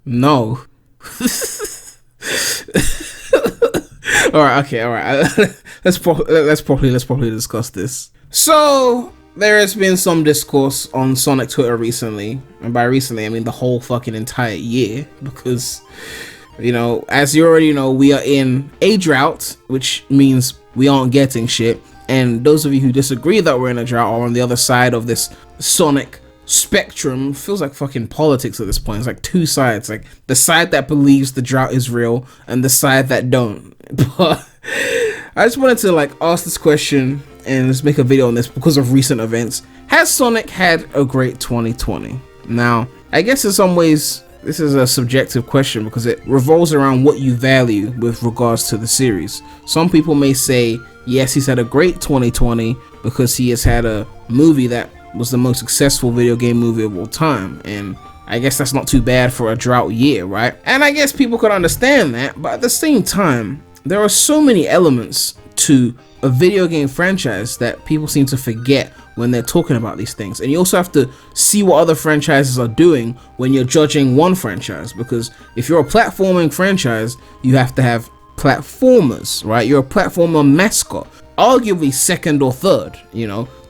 No. All right. let's probably discuss this. So there has been some discourse on Sonic Twitter recently, and by recently I mean the whole fucking entire year, because as you already know, we are in a drought, which means we aren't getting shit. And those of you who disagree that we're in a drought are on the other side of this Sonic spectrum. Feels like fucking politics at this point. It's like two sides, like the side that believes the drought is real and the side that don't. But I just wanted to ask this question and let's make a video on this because of recent events. Has Sonic had a great 2020? Now, I guess in some ways this is a subjective question because it revolves around what you value with regards to the series. Some people may say, yes, he's had a great 2020 because he has had a movie that was the most successful video game movie of all time, and I guess that's not too bad for a drought year, right? And I guess people could understand that, but at the same time, there are so many elements to a video game franchise that people seem to forget when they're talking about these things. And you also have to see what other franchises are doing when you're judging one franchise, because if you're a platforming franchise, you have to have platformers, right? You're a platformer mascot, arguably second or third.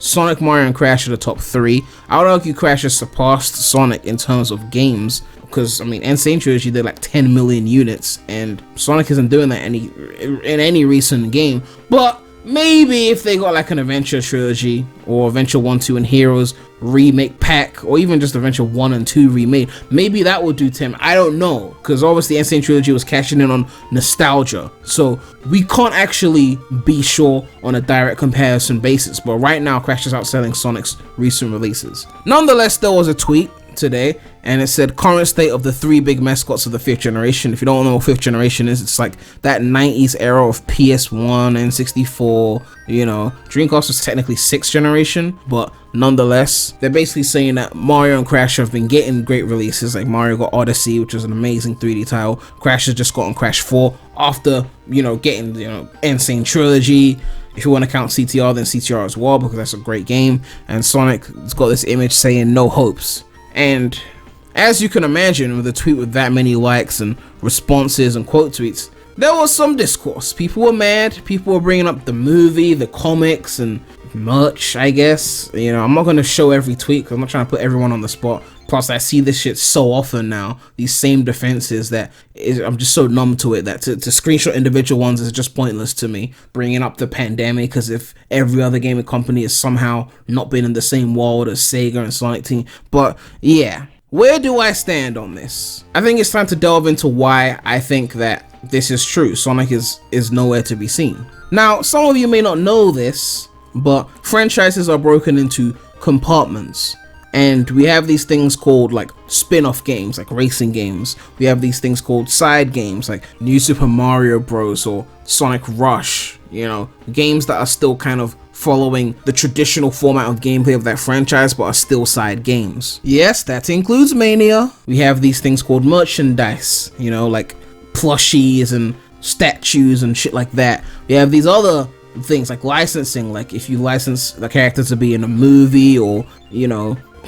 Sonic, Mario, and Crash are the top three. I would argue Crash has surpassed Sonic in terms of games, because Insane Trilogy did like 10 million units, and Sonic isn't doing that in any recent game. But maybe if they got like an Adventure Trilogy or Adventure 1, 2, and Heroes remake pack, or even just Adventure 1 and 2 remade, maybe that would do 10. I don't know, because obviously Insane Trilogy was cashing in on nostalgia, so we can't actually be sure on a direct comparison basis. But right now, Crash is outselling Sonic's recent releases. Nonetheless, there was a tweet today and it said current state of the three big mascots of the 5th generation. If you don't know what 5th generation is, it's like that 90s era of PS1 and 64. Dreamcast was technically 6th generation, but nonetheless, they're basically saying that Mario and Crash have been getting great releases. Like Mario got Odyssey, which was an amazing 3D title. Crash has just gotten Crash 4 after getting Insane Trilogy. If you want to count CTR, then CTR as well, because that's a great game. And Sonic's got this image saying no hopes. And as you can imagine, with a tweet with that many likes and responses and quote tweets, there was some discourse. People were mad. People were bringing up the movie, the comics, and merch, I guess. I'm not going to show every tweet because I'm not trying to put everyone on the spot. Plus, I see this shit so often now, these same defenses, I'm just so numb to it that to screenshot individual ones is just pointless to me. Bringing up the pandemic as if every other gaming company has somehow not been in the same world as Sega and Sonic Team. But yeah, where do I stand on this? I think it's time to delve into why I think that this is true. Sonic is nowhere to be seen. Now, some of you may not know this, but franchises are broken into compartments. And we have these things called like spin-off games, like racing games. We have these things called side games, like New Super Mario Bros. Or Sonic Rush. Games that are still kind of following the traditional format of gameplay of that franchise, but are still side games. Yes, that includes Mania. We have these things called merchandise, like plushies and statues and shit like that. We have these other things like licensing, like if you license the character to be in a movie or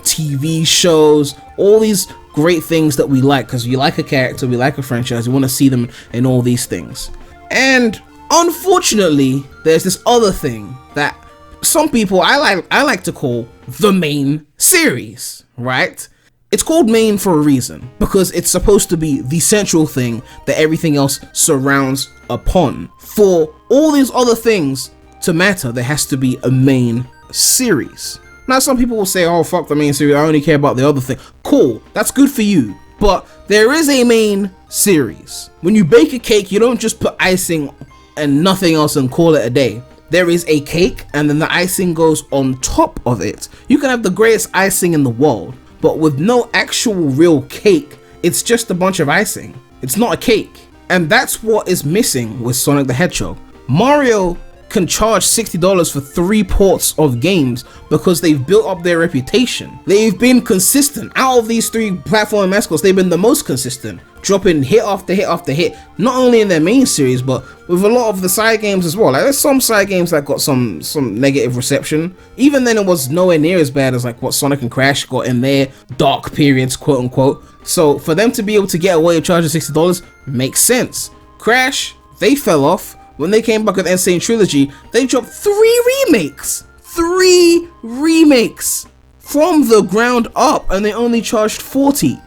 TV shows, all these great things that we like because we like a character, we like a franchise, we want to see them in all these things. And unfortunately, there's this other thing that some people I like to call the main series, right? It's called main for a reason, because it's supposed to be the central thing that everything else surrounds upon. For all these other things to matter, there has to be a main series. Now, some people will say, oh, fuck the main series, I only care about the other thing. Cool, that's good for you. But there is a main series. When you bake a cake, you don't just put icing and nothing else and call it a day. There is a cake, and then the icing goes on top of it. You can have the greatest icing in the world, but with no actual real cake, it's just a bunch of icing. It's not a cake. And that's what is missing with Sonic the Hedgehog. Mario can charge $60 for 3 ports of games because they've built up their reputation. They've been consistent. Out of these 3 platform mascots, they've been the most consistent. dropping hit after hit after hit, not only in their main series, but with a lot of the side games as well. Like, there's some side games that got some negative reception. Even then, it was nowhere near as bad as like what Sonic and Crash got in their dark periods, quote unquote. So for them to be able to get away with charging $60 makes sense. Crash, they fell off. When they came back with Insane Trilogy, they dropped 3 remakes. 3 remakes from the ground up, and they only charged 40.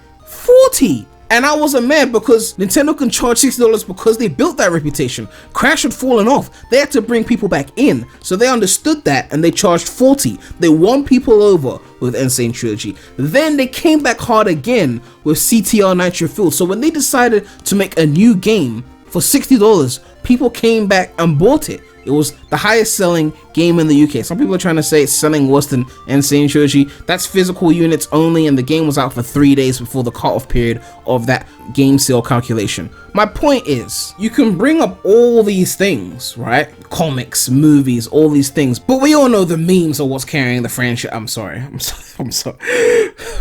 And I wasn't mad because Nintendo can charge $60 because they built that reputation. Crash had fallen off. They had to bring people back in. So they understood that and they charged 40. They won people over with Insane Trilogy. Then they came back hard again with CTR Nitro Fueled. So when they decided to make a new game for $60, people came back and bought it. It was the highest selling game in the UK. Some people are trying to say it's selling worse than Insane Trilogy. That's physical units only, and the game was out for 3 days before the cutoff period of that game sale calculation. My point is, you can bring up all these things, right? Comics, movies, all these things, but we all know the memes are what's carrying the franchise. I'm sorry.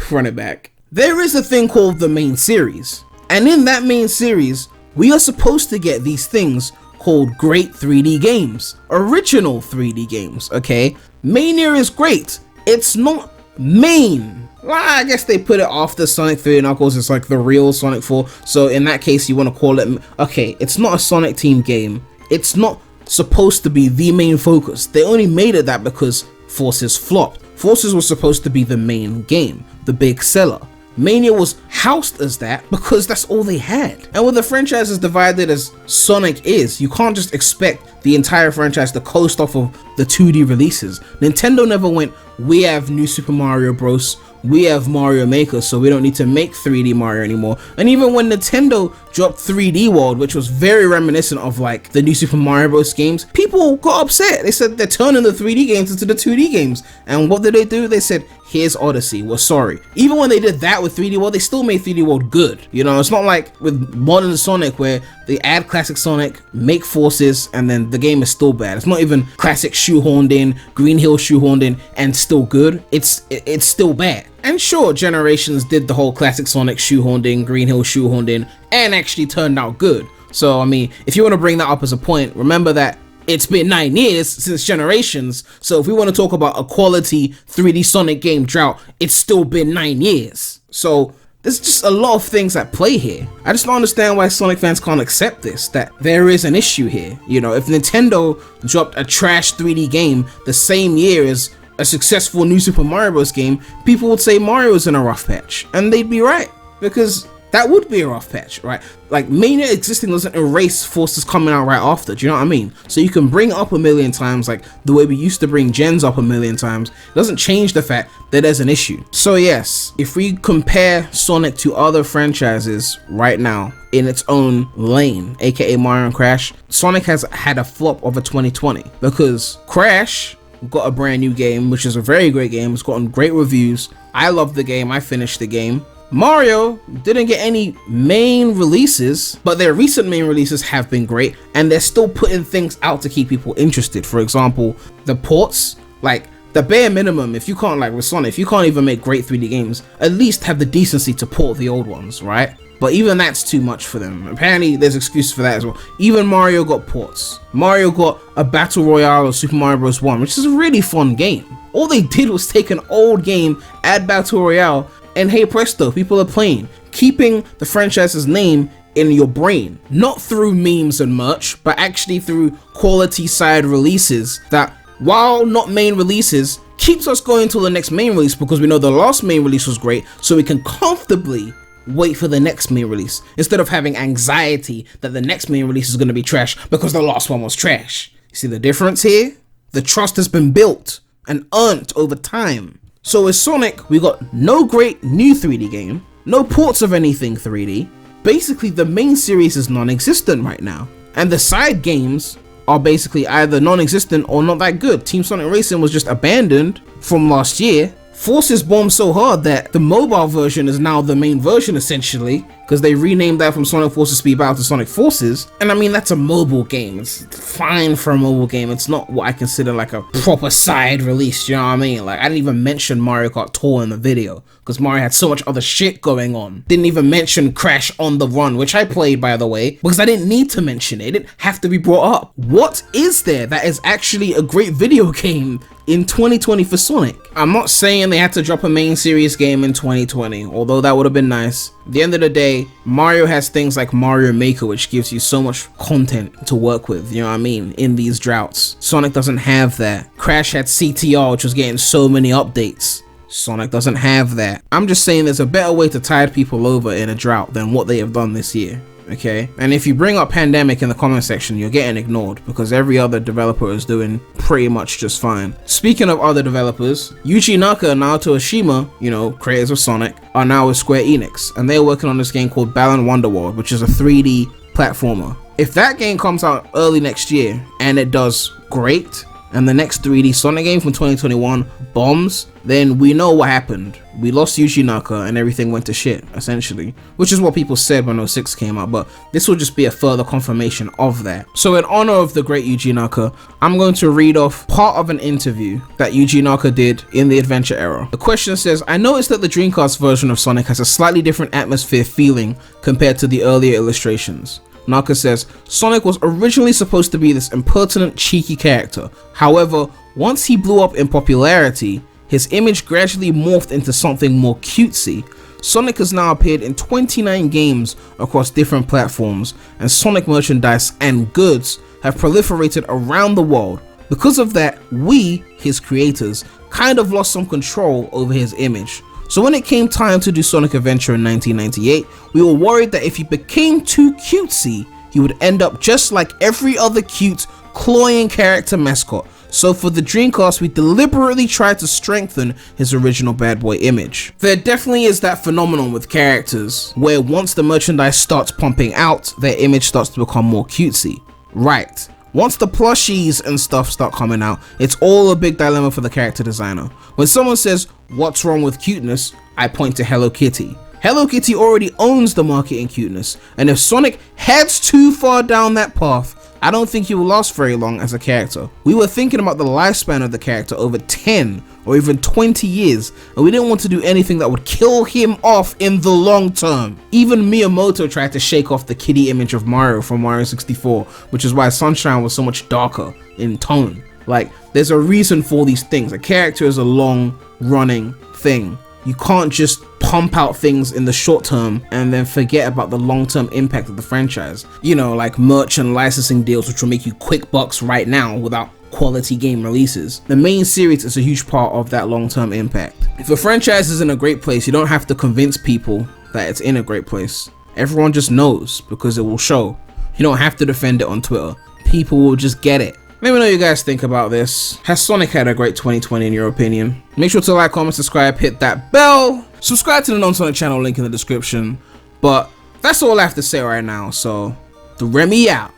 Run it back. There is a thing called the main series, and in that main series, we are supposed to get these things called great 3D games, original 3D games, okay? Mania is great, it's not main. Well, I guess they put it after Sonic 3 Knuckles, it's like the real Sonic 4, so in that case you want to call it, okay, it's not a Sonic Team game, it's not supposed to be the main focus. They only made it that because Forces flopped. Forces was supposed to be the main game, the big seller. Mania was housed as that because that's all they had. And with the franchise as divided as Sonic is, you can't just expect the entire franchise to coast off of the 2D releases. Nintendo never went, we have New Super Mario Bros, we have Mario Maker, so we don't need to make 3D Mario anymore. And even when Nintendo dropped 3D World, which was very reminiscent of like the New Super Mario Bros games, people got upset. They said they're turning the 3D games into the 2D games. And what did they do? They said, here's Odyssey, we're sorry. Even when they did that with 3D World, they still made 3D World good. You know, it's not like with modern Sonic where they add classic Sonic, make Forces, and then the game is still bad. It's not even classic shoehorned in, Green Hill shoehorned in, and still good. It's still bad. And sure, Generations did the whole classic Sonic shoehorned in, Green Hill shoehorned in, and actually turned out good. So, I mean, if you want to bring that up as a point, remember that it's been 9 years since Generations, so if we want to talk about a quality 3D Sonic game drought, it's still been 9 years. So, there's just a lot of things at play here. I just don't understand why Sonic fans can't accept this, that there is an issue here. You know, if Nintendo dropped a trash 3D game the same year as a successful New Super Mario Bros. Game, people would say Mario's in a rough patch, and they'd be right, because that would be a rough patch, right? Like, Mania existing doesn't erase Forces coming out right after, do you know what I mean? So you can bring up a million times, like the way we used to bring gens up a million times. It doesn't change the fact that there's an issue. So yes, if we compare Sonic to other franchises right now in its own lane, aka Mario and Crash, Sonic has had a flop of a 2020, because Crash got a brand new game, which is a very great game. It's gotten great reviews. I love the game. I finished the game. Mario didn't get any main releases, but their recent main releases have been great, and they're still putting things out to keep people interested. For example, the ports, like the bare minimum, if you can't, like with Sonic, if you can't even make great 3D games, at least have the decency to port the old ones, right? But even that's too much for them. Apparently there's excuses for that as well. Even Mario got ports. Mario got a Battle Royale of Super Mario Bros. 1, which is a really fun game. All they did was take an old game, add Battle Royale, and hey presto, people are playing, keeping the franchise's name in your brain, not through memes and merch, but actually through quality side releases that, while not main releases, keeps us going till the next main release, because we know the last main release was great, so we can comfortably wait for the next main release, instead of having anxiety that the next main release is going to be trash because the last one was trash. You see the difference here? The trust has been built and earned over time. So with Sonic, we got no great new 3D game, no ports of anything 3D. Basically, the main series is non-existent right now, and the side games are basically either non-existent or not that good. Team Sonic Racing was just abandoned from last year. Forces bombed so hard that the mobile version is now the main version essentially, because they renamed that from Sonic Forces Speed Battle to Sonic Forces. And I mean, that's a mobile game. It's fine for a mobile game. It's not what I consider like a proper side release, you know what I mean? Like, I didn't even mention Mario Kart Tour in the video because Mario had so much other shit going on. Didn't even mention Crash on the Run, which I played, by the way, because I didn't need to mention it. It didn't have to be brought up. What is there that is actually a great video game in 2020 for Sonic? I'm not saying they had to drop a main series game in 2020, although that would have been nice. At the end of the day, Mario has things like Mario Maker, which gives you so much content to work with, you know what I mean, in these droughts. Sonic doesn't have that. Crash had CTR, which was getting so many updates. Sonic doesn't have that. I'm just saying there's a better way to tide people over in a drought than what they have done this year. Okay, and if you bring up Pandemic in the comment section, you're getting ignored because every other developer is doing pretty much just fine. Speaking of other developers, Yuji Naka and Naoto Oshima, you know, creators of Sonic, are now with Square Enix, and they're working on this game called Balan Wonderworld, which is a 3D platformer. If that game comes out early next year and it does great, and the next 3D Sonic game from 2021 bombs, then we know what happened. We lost Yuji Naka and everything went to shit, essentially. Which is what people said when 06 came out, but this will just be a further confirmation of that. So in honor of the great Yuji Naka, I'm going to read off part of an interview that Yuji Naka did in the Adventure era. The question says, I noticed that the Dreamcast version of Sonic has a slightly different atmosphere feeling compared to the earlier illustrations. Naka says, Sonic was originally supposed to be this impertinent, cheeky character. However, once he blew up in popularity, his image gradually morphed into something more cutesy. Sonic has now appeared in 29 games across different platforms, and Sonic merchandise and goods have proliferated around the world. Because of that, we, his creators, kind of lost some control over his image. So when it came time to do Sonic Adventure in 1998, we were worried that if he became too cutesy, he would end up just like every other cute, cloying character mascot. So for the Dreamcast, we deliberately tried to strengthen his original bad boy image. There definitely is that phenomenon with characters, where once the merchandise starts pumping out, their image starts to become more cutesy. Right. Once the plushies and stuff start coming out, it's all a big dilemma for the character designer. When someone says, what's wrong with cuteness? I point to Hello Kitty. Hello Kitty already owns the market in cuteness, and if Sonic heads too far down that path, I don't think he will last very long as a character. We were thinking about the lifespan of the character over 10 or even 20 years, and we didn't want to do anything that would kill him off in the long term. Even Miyamoto tried to shake off the kitty image of Mario from Mario 64, which is why Sunshine was so much darker in tone. Like, there's a reason for these things. A character is a long running thing. You can't just pump out things in the short term and then forget about the long-term impact of the franchise. You know, like merch and licensing deals, which will make you quick bucks right now without quality game releases. The main series is a huge part of that long-term impact. If a franchise is in a great place, you don't have to convince people that it's in a great place. Everyone just knows because it will show. You don't have to defend it on Twitter. People will just get it. Let me know what you guys think about this. Has Sonic had a great 2020 in your opinion? Make sure to like, comment, subscribe, hit that bell. Subscribe to the non-Sonic channel, link in the description. But that's all I have to say right now, so the Remy out.